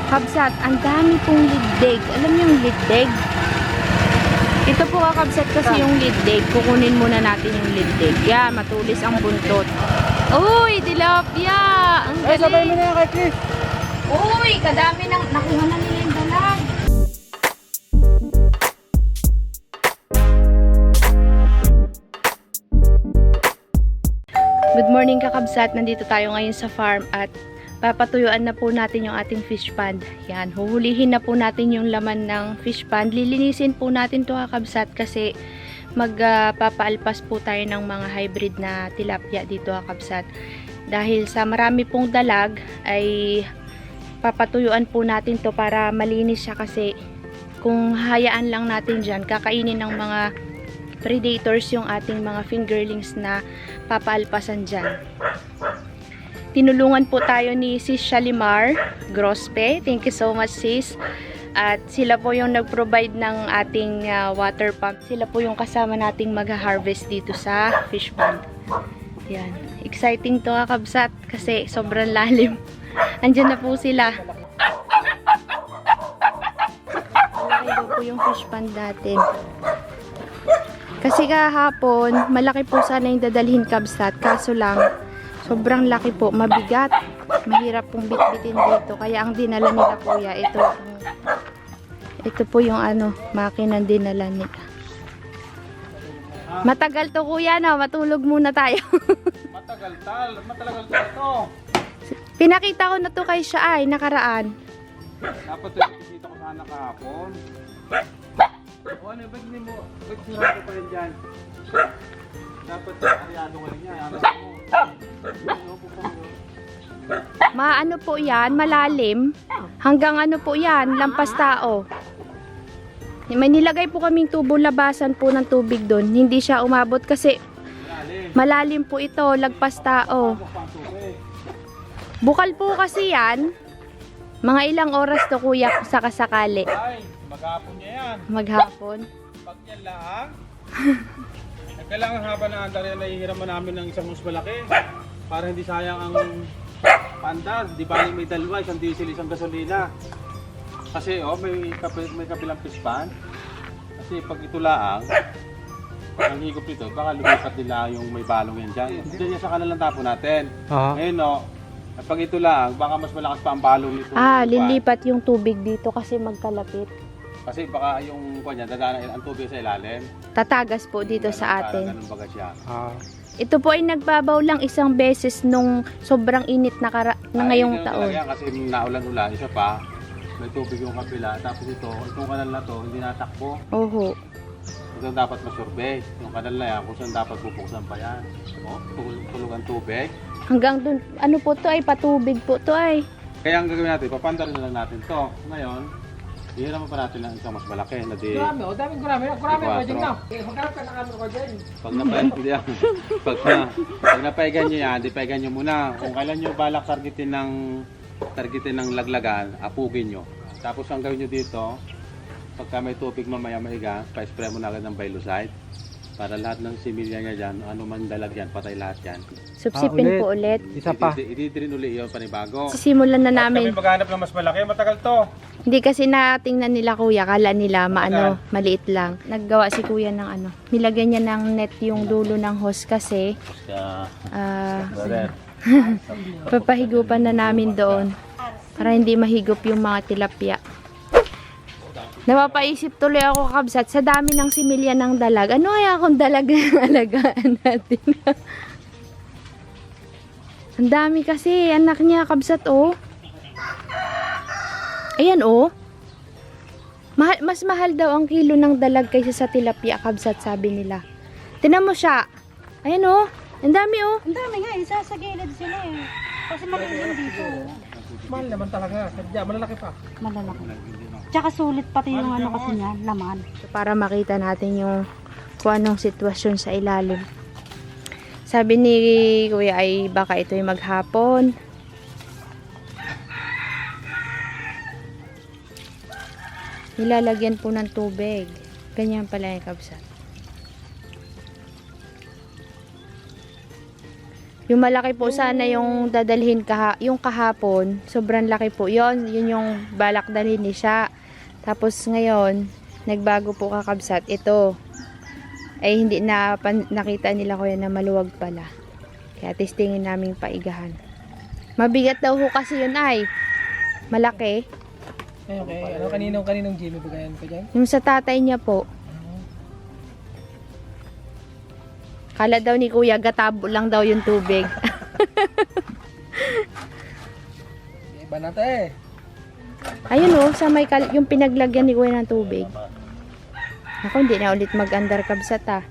Kabsat, ang dami pong liddig. Alam niyo yung liddig? Ito po kakabsat kasi yung liddig. Kukunin muna natin yung liddig. Yeah, matulis ang buntot. Uy, tilapia! Ang galing! Sabay mo na yan kay Chris. Uy, kadami nang nakuha na nila yung dalag. Good morning kakabsat. Nandito tayo ngayon sa farm at papatuyuan na po natin yung ating fish pond. Yan, huhulihin na po natin yung laman ng fish pond. Lilinisin po natin to kakabsat kasi magpapaalpas po tayo ng mga hybrid na tilapia dito kakabsat. Dahil sa marami pong dalag ay papatuyuan po natin to para malinis siya kasi kung hayaan lang natin dyan, kakainin ng mga predators yung ating mga fingerlings na papaalpasan dyan. Tinulungan po tayo ni Sis Shalimar Grospe. Thank you so much sis. At sila po yung nag-provide ng ating water pump. Sila po yung kasama nating mag-harvest dito sa fish pond. Yan. Exciting to kakabsat kasi sobrang lalim. Andyan na po sila. Malaki daw po yung fish pond natin. Kasi kahapon, malaki po sana yung dadalhin kabsat. Kaso lang, sobrang laki po, mabigat. Mahirap pong bitbitin dito. Kaya ang dinala nila kuya, ito po yung makinang dinala nila. Matagal to kuya, no? Matulog muna tayo. Matagal ito. Pinakita ko na to kay Shaay, nakaraan. Dapat ito ko sana kahapon. O ano, ba't hindi mo, ba't sirado pa rin dyan? Dapat aryado ka rin yan. Maano po yan, malalim. Hanggang ano po yan, lampas tao. May nilagay po kaming tubo labasan po ng tubig doon. Hindi siya umabot kasi malalim po ito, lagpas tao. Bukal po kasi yan. Mga ilang oras to kuya sa kasakali. Ay, maghapon niya yan. Maghapon. Pag yan lang, kailangan haba na andar yan, nahihiraman namin ng isang mas malaki. Para hindi sayang ang pandar. Di ba may dalawa, isang diesel, isang gasolina. Kasi may kapilang fish pan. Kasi pag ito laang, ang higop nito, baka lumipat nila yung may balong yan dyan. Diyan yan sa kanalang tapo natin. Ngayon pag ito lang, baka mas malakas pa ang balong nito. Lilipat yung tubig dito kasi magkalapit. Kasi baka yung kanya, dadaan ang tubig sa ilalim. Tatagas po dito sa atin. Ganun baga siya. Ito po ay nagbabaw lang isang beses nung sobrang init na ngayong taon. Kasi naulan-ulan, isa pa, may tubig yung kapila. Tapos itong kanal na to, hindi natakbo. Oho. Ito dapat masurvey. Yung kanal na yan, kung saan dapat bubuksan pa yan. Tulog ang tubig. Hanggang dun, ano po to ay patubig po to ay. Kaya ang gagawin natin, papandarin na lang natin to. Ngayon, hihiraman pa natin ng isang mas malaki na di... Gurami, o daming gurami. Gurami, pwede na. Magkarap ka na kami ko dyan. Pag napaigan nyo yan, di paigan nyo muna. Kung kailan nyo balak targetin ng laglagan, apugin nyo. Tapos ang gawin nyo dito, pagka may tubig mamaya maiga, pa-spray mo na agad ng Bilucide. Para lahat ng similya niya dyan, ano man dalag yan, patay lahat yan. Subsipin po ulit. Isa pa. Ididirin uli yun, panibago. Sisimulan na namin. Kami maghanap ng mas malaki, matagal to. Hindi kasi natingnan nila kuya, kala nila maliit lang. Naggawa si kuya ng nilagyan niya ng net yung dulo ng hose kasi papahigupan na namin doon para hindi mahigop yung mga tilapia. Napapaisip tuloy ako kabsat sa dami ng similya ng dalag. Ano kaya kung dalag na alagaan natin? Ang dami kasi anak niya kabsat Ayan mas mahal daw ang kilo ng dalag kaysa sa tilapia kabsat sabi nila. Tinan mo siya. Ayan ang dami Ang dami nga, isa sa gilid sila eh. Kasi malilim dito. Mahal naman talaga. Sadya, malalaki pa. Malalaki. Tsaka sulit pati yung kasi niya, laman. Para makita natin yung kung anong sitwasyon sa ilalim. Sabi ni kuya ay baka ito yung maghapon. Nilalagyan po ng tubig. Ganyan pala yung kabsat. Yung malaki po sana yung dadalhin yung kahapon, sobrang laki po. Yun yung balak dalhin ni siya. Tapos ngayon, nagbago po kakabsat. Ito, ay hindi na nakita nila kuya na maluwag pala. Kaya testingin namin paigahan. Mabigat daw ho kasi yun ay. Malaki. Ay, okay. Kaninong Jimmy bagayan ko dyan? Yung sa tatay niya po. Kala daw ni kuya, gatabo lang daw yung tubig. Iba na te. Ayun oh, sa may yung pinaglagyan ni kuya ng tubig. Ako, hindi na ulit mag-under kabsat ah.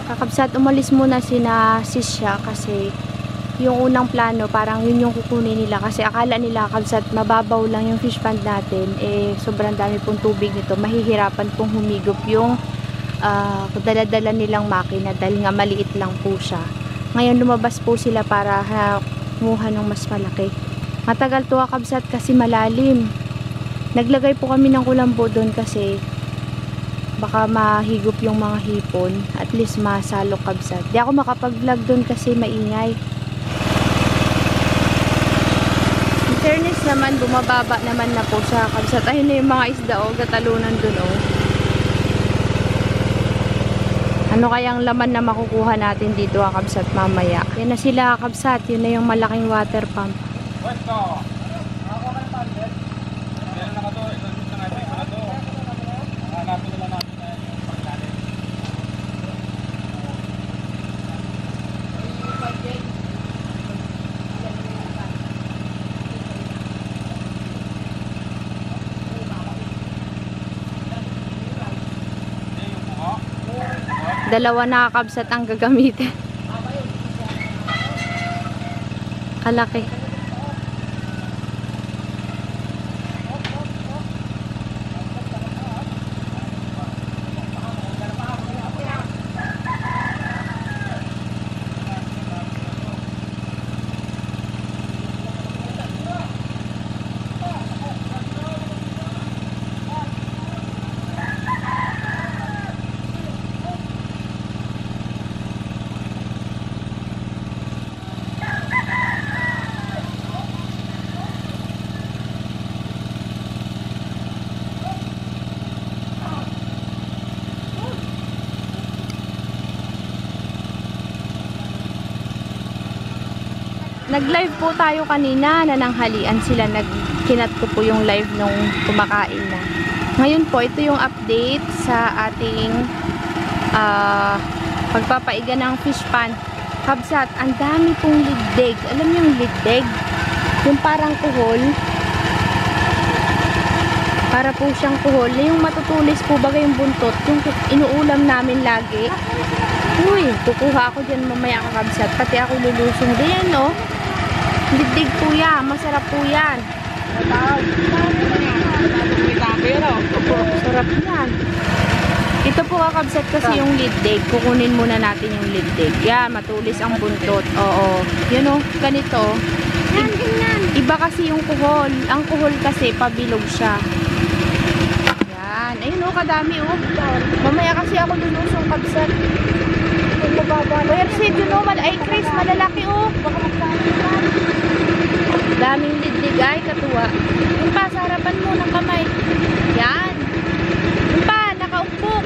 Kakabsat, umalis muna sina Sisya kasi yung unang plano parang yun yung kukunin nila kasi akala nila kabsat mababaw lang yung fish pond natin, eh sobrang dami pong tubig nito, mahihirapan pong humigop yung dala-dala nilang makina dahil nga maliit lang po siya. Ngayon lumabas po sila para kumuha ng mas malaki. Matagal to kabsat kasi malalim. Naglagay po kami ng kulambo doon kasi baka mahigop yung mga hipon, at least masalok kabsat. Di ako makapag-vlog doon kasi maingay. In fairness naman, bumababa naman na po siya kabsat. Ayun na yung mga isda o, gatalunan doon o. Ano kayang laman na makukuha natin dito kabsat mamaya? Yan na sila kabsat, yun na yung malaking water pump. Pwesto! Meron na ka to, ito na nga ito na to. Hanapin na lang natin na yung pagkalit. Dalawa na kabsat ang gagamitin. Kalaki. Nag-live po tayo kanina, nananghalian sila, kinat ko po yung live nung kumakain na. Ngayon po, ito yung update sa ating pagpapaiga ng fish pond. Kabsat, ang dami pong ligdeg. Alam niyo yung ligdeg? Yung parang kuhol. Para po siyang kuhol. Yung matutulis po baga yung buntot. Yung inuulam namin lagi. Uy, kukuha ako dyan mamaya kakabsat. Pati ako lulusong din, no? Ligdeg po yan. Masarap po yan. Sarap yan. Ito po kakabsat kasi yung ligdeg. Kukunin muna natin yung ligdeg. Yan, matulis ang buntot. Oo. Yun o, ganito. Iba kasi yung kuhol. Ang kuhol kasi pabilog siya. Yan. Ayun o, kadami o. Mamaya kasi ako lulusong kabsat. Persit yun o, ay Chris, malalaki o. Daming ligdeg ay, katuwa. Yung pa, sa harapan mo ng kamay. Yan. Yung pa, nakaumpok.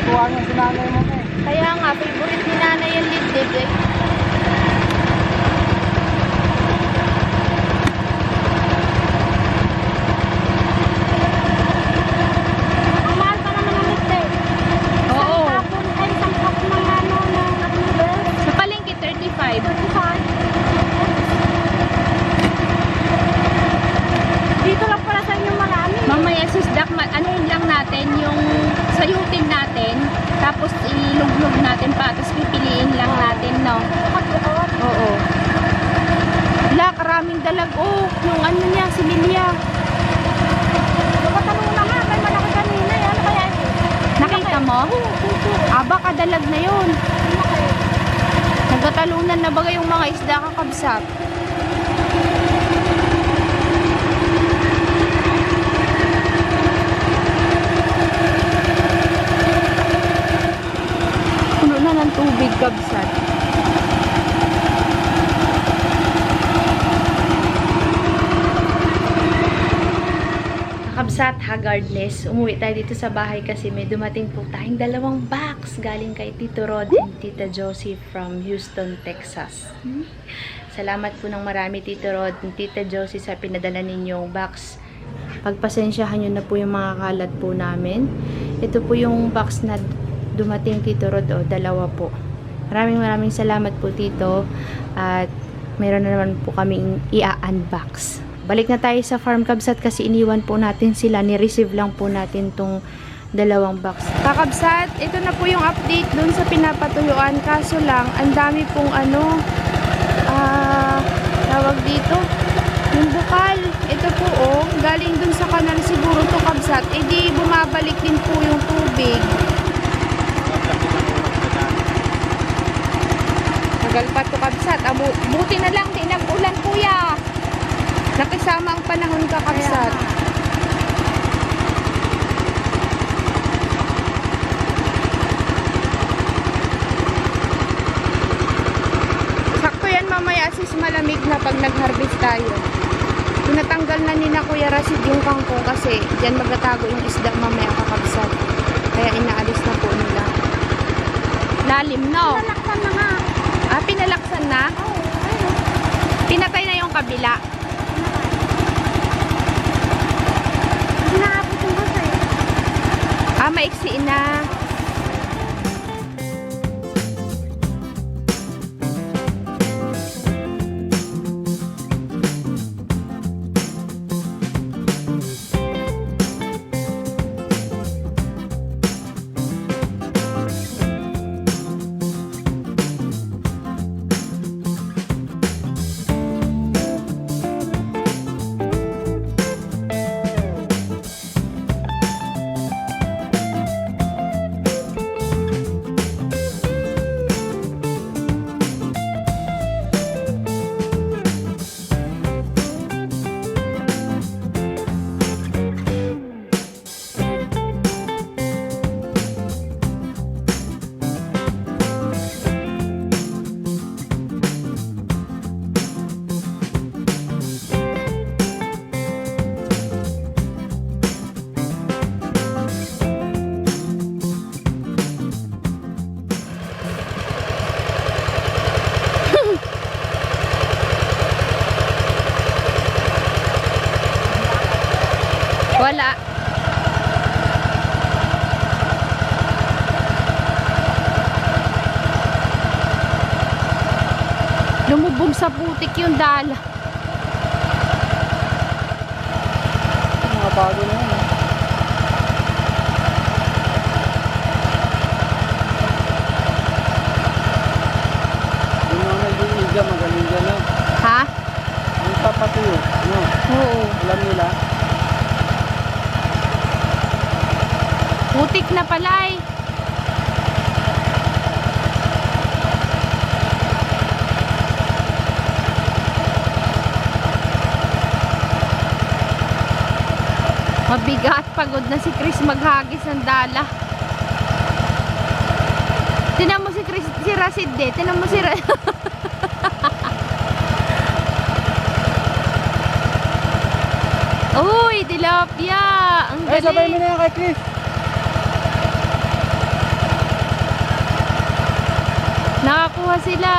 Natuwa niya si nanay mo eh. Kaya nga, favorite ni nanay yung ligdeg eh. Ang mahal pa naman ang ligdeg. Oo. Tapon ay isang cup ng ano, ng noodles. Sa palengke, 35. 35. Dito lang pala sa inyo marami. Mamaya sis Dak, anuhin lang natin yung sayutin natin. Tapos iluglog natin pa. Tapos pipiliin lang natin, no? Oo. Wala, karaming dalag. Oh, yung ano niya, si Lilia. Nakatanong na nga, may malaki kanina. Ano kaya? Nakita mo? Ah, baka dalag na yun. Nagkatalunan na baga yung mga isda kakabsat. Puno na ng tubig kabsat. Kabsat, haggardness. Umuwi tayo dito sa bahay kasi may dumating po tayong dalawang box galing kay Tito Rod and Tita Josie from Houston, Texas. Salamat po ng marami Tito Rod and Tita Josie sa pinadala ninyong box. Pagpasensyahan nyo na po yung mga kalat po namin. Ito po yung box na dumating Tito Rod, o dalawa po. Maraming salamat po Tito, at meron na naman po kaming i-unbox. Balik na tayo sa farm kabsat kasi iniwan po natin sila. Ni-receive lang po natin tong dalawang box. Kakabsat, ito na po yung update dun sa pinapatuyuan. Kaso lang, ang dami pong tawag dito, yung bukal. Ito po galing dun sa kanal siguro to kabsat. E di bumabalik din po yung tubig. Tagal pa to kabsat. Buti na lang, di nag-ulan kuya. Nakisama ang panahon kakabsat. Sakto yan mamaya sis, malamig na pag nag-harvest tayo. Tinatanggal na ni na Kuya Rasid yung kangkong kasi dyan magtatago yung isda mamaya kakabsat. Kaya inaalis na po nila. Lalim no? Nalaksan na nga. Ah, pinalaksan na? Oo, ayun. Pinatay na yung kabila. Hinaabot yung bus eh. Ah, maiksi na. Lumubog sa putik yung dala. Mga bago na yan. Yung mga nag-iiga, magaling dyan na. Ha? Yung papatuyo, ano, Oo. alam nila. Putik na pala eh. Mabigat, pagod na si Chris maghagis ng dala. Tinan mo si Chris, si Rasid tinan mo si Uy, tilapia! Ang Eh, sabay mo galing! na yan kay Chris. Nakakuha sila.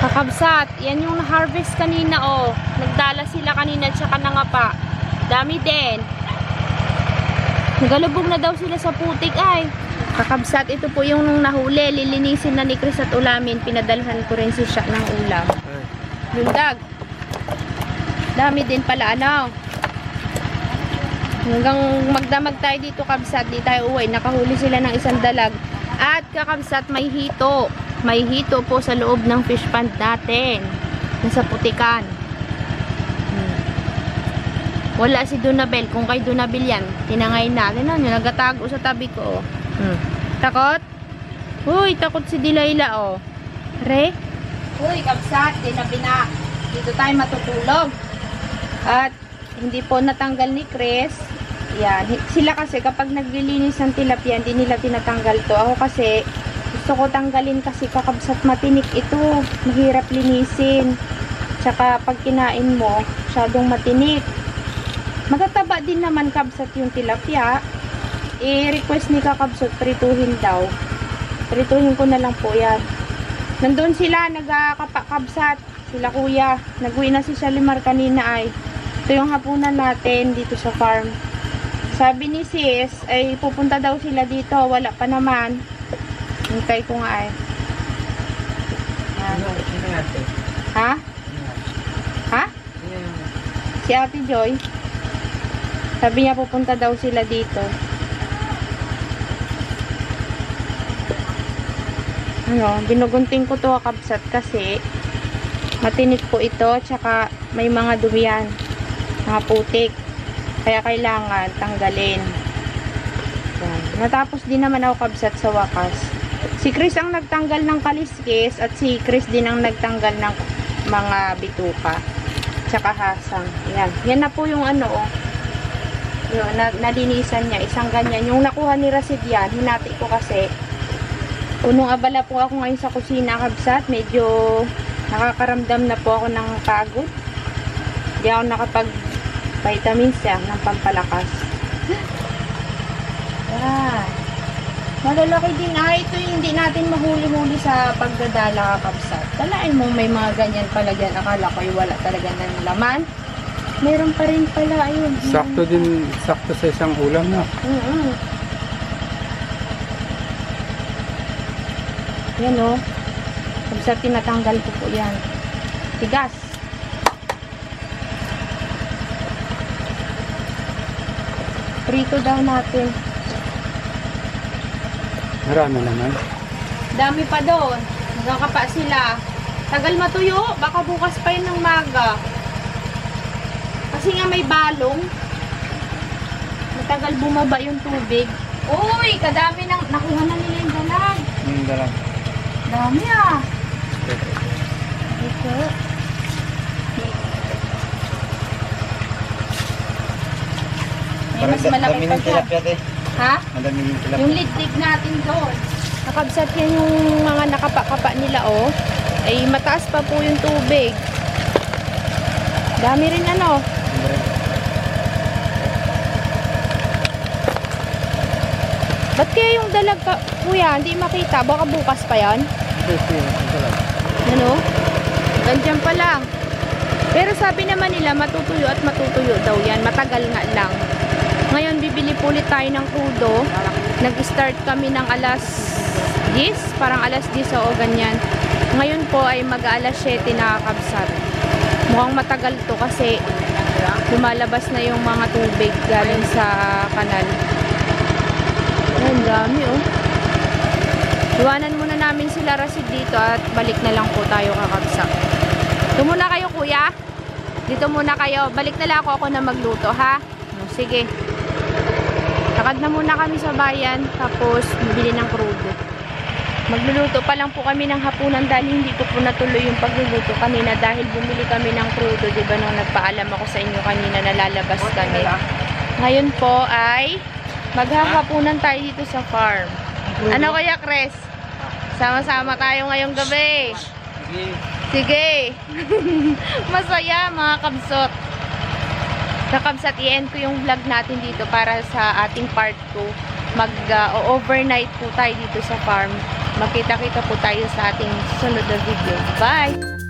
Kakabsat, yan yung na-harvest kanina oh. Nagdala sila kanina tsaka nangapa. Dami din. Nagalubog na daw sila sa putik ay. Kakabsat, ito po yung nung nahuli. Lilinisin na ni Chris at ulamin. Pinadalhan ko rin si siya ng ulam. Lundag. Dami din pala ano. Hanggang magdamag tayo dito kabsat. Di tayo uwi. Nakahuli sila ng isang dalag. At kakabsat, may hito. May hito po sa loob ng fish pond natin. Nasa putikan. Wala si Donabel. Kung kay Donabel yan, tinangay natin. Ano, nagatago sa tabi ko. Oh. Takot? Uy, takot si Delilah. Oh. Re? Uy, kabsat. Dinabina. Dito tayo matutulog. At hindi po natanggal ni Chris. Yan. Sila kasi kapag naglilinis ng tilapia, hindi nila tinatanggal to. Ako kasi, gusto ko tanggalin kasi kakabsat matinik ito. Mahirap linisin. Tsaka pag kinain mo, masyadong matinik. Matataba din naman kabsat yung tilapia. I-request ni kakabsat, prituhin daw. Prituhin ko na lang po yan. Nandun sila, nagkakabsat. Sila kuya. Nag-uwi na si Shalimar kanina ay. Ito yung hapunan natin dito sa farm. Sabi ni sis, ay pupunta daw sila dito. Wala pa naman. Hintay ko nga ay. Ha? Ha? Si Ate Joy. Sabi niya pupunta daw sila dito. Ano, binugunting ko to kabsat kasi matinit po ito, tsaka may mga dumiyan, mga putik. Kaya kailangan tanggalin. Yan. Natapos din naman ako kabsat sa wakas. Si Chris ang nagtanggal ng kaliskis at si Chris din ang nagtanggal ng mga bituka. Tsaka hasang. Yan. Yan na po yung ano oh. Yun, nalinisan niya. Isang ganyan. Yung nakuha ni Rasid yan, hinati ko kasi. Punong abala po ako ngayon sa kusina kabsat. Medyo nakakaramdam na po ako ng pagod. Hindi ako nakapag-vitamins ng pampalakas. Yan. Malalaki din. Ito yung hindi natin mahuli-huli sa pagdadala kabsat. Talain mo may mga ganyan pala dyan. Akala ko wala talaga ng laman. Meron pa rin pala. Ayun. Sakto din, sakto sa isang ulam na. Yan o. Kabsat, tinatanggal ko po yan. Tigas. Prito daw natin. Marami naman. Dami pa doon. Nagkakapa sila. Tagal matuyo. Baka bukas pa yun ng maga. Kasi nga may balong. Matagal bumaba yung tubig. Uy! Kadami nang nakuha na nila yung dalag. Yung dalag. Dami ah. Ito. May mas malaki pa dyan. Ha? Madami yung tilapia. Yung litlig natin doon. Nakabsat yan yung mga nakapa-kapa nila oh. Ay mataas pa po yung tubig. Dami rin ano. Ba't kaya yung dalag ka, kuya, hindi makita? Baka bukas pa yan? Ano? Gandiyan pa lang. Pero sabi naman nila, matutuyo at matutuyo daw yan. Matagal nga lang. Ngayon, bibili po ulit tayo ng crudo. Nag-start kami ng alas 10. Parang alas 10 o ganyan. Ngayon po ay mag-alas 7 nakakabsat. Mukhang matagal to kasi lumalabas na yung mga tubig galing sa kanal. Ayan, dami oh. Iwanan muna namin sila Rasid dito at balik na lang po tayo kakabsak. Dito muna kayo kuya. Dito muna kayo. Balik na lang ako na magluto ha. Sige. Lakad na muna kami sa bayan tapos bibili ng crudo. Magluluto pa lang po kami ng hapunan dahil hindi ko po natuloy yung pagluluto kanina dahil bumili kami ng crudo. Diba nung nagpaalam ako sa inyo kanina na lalabas kami. Ngayon po ay maghahapunan tayo dito sa farm. Ano kaya, Chris? Sama-sama tayo ngayong gabi. Sige. Masaya mga kabsot. Kakabsat, i-end ko yung vlog natin dito para sa ating part 2. Mag-overnight po tayo dito sa farm. Magkita-kita po tayo sa ating susunod na video. Bye!